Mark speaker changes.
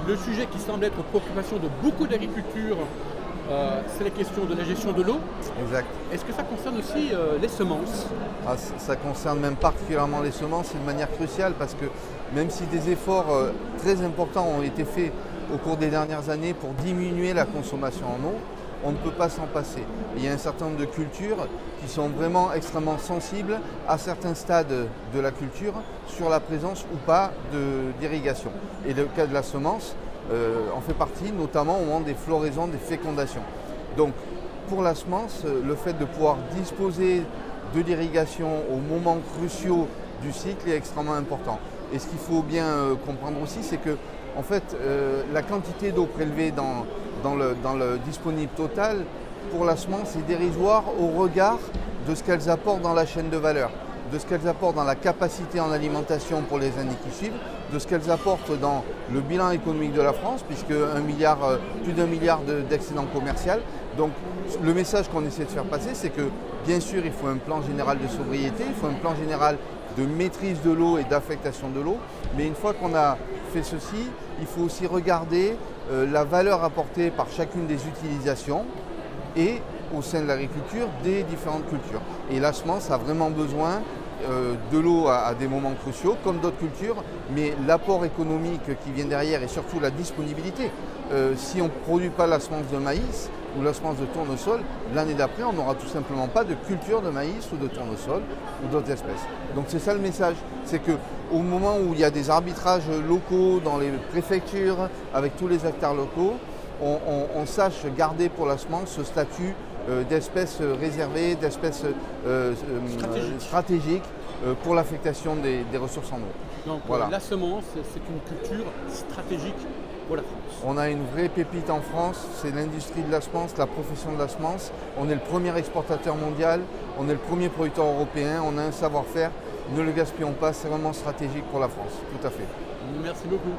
Speaker 1: le sujet qui semble être préoccupation de beaucoup d'agriculture, c'est la question de la gestion de l'eau.
Speaker 2: Exact.
Speaker 1: Est-ce que ça concerne aussi les semences?
Speaker 2: Ça concerne même particulièrement les semences et de manière cruciale parce que même si des efforts très importants ont été faits au cours des dernières années pour diminuer la consommation en eau, on ne peut pas s'en passer. Il y a un certain nombre de cultures qui sont vraiment extrêmement sensibles à certains stades de la culture sur la présence ou pas d'irrigation. Et le cas de la semence en fait partie, notamment au moment des floraisons, des fécondations. Donc pour la semence, le fait de pouvoir disposer de l'irrigation aux moments cruciaux du cycle est extrêmement important. Et ce qu'il faut bien comprendre aussi, c'est que en fait, la quantité d'eau prélevée dans le disponible total pour la semence est dérisoire au regard de ce qu'elles apportent dans la chaîne de valeur, de ce qu'elles apportent dans la capacité en alimentation pour les années qui suivent, de ce qu'elles apportent dans le bilan économique de la France, puisque plus d'1 milliard d'excédent commercial. Donc le message qu'on essaie de faire passer, c'est que bien sûr il faut un plan général de sobriété, il faut un plan général de maîtrise de l'eau et d'affectation de l'eau, mais une fois qu'on a fait ceci, il faut aussi regarder la valeur apportée par chacune des utilisations et au sein de l'agriculture des différentes cultures. Et la semence a vraiment besoin de l'eau à des moments cruciaux, comme d'autres cultures, mais l'apport économique qui vient derrière et surtout la disponibilité. Si on ne produit pas la semence de maïs ou la semence de tournesol, l'année d'après, on n'aura tout simplement pas de culture de maïs ou de tournesol ou d'autres espèces. Donc c'est ça le message, c'est qu'au moment où il y a des arbitrages locaux dans les préfectures, avec tous les acteurs locaux, on sache garder pour la semence ce statut d'espèces réservées, d'espèces stratégiques pour l'affectation des ressources en eau.
Speaker 1: Donc voilà. La semence, c'est une culture stratégique pour la France.
Speaker 2: On a une vraie pépite en France, c'est l'industrie de la semence, la profession de la semence. On est le premier exportateur mondial, on est le premier producteur européen, on a un savoir-faire. Ne le gaspillons pas, c'est vraiment stratégique pour la France, tout à fait.
Speaker 1: Merci beaucoup.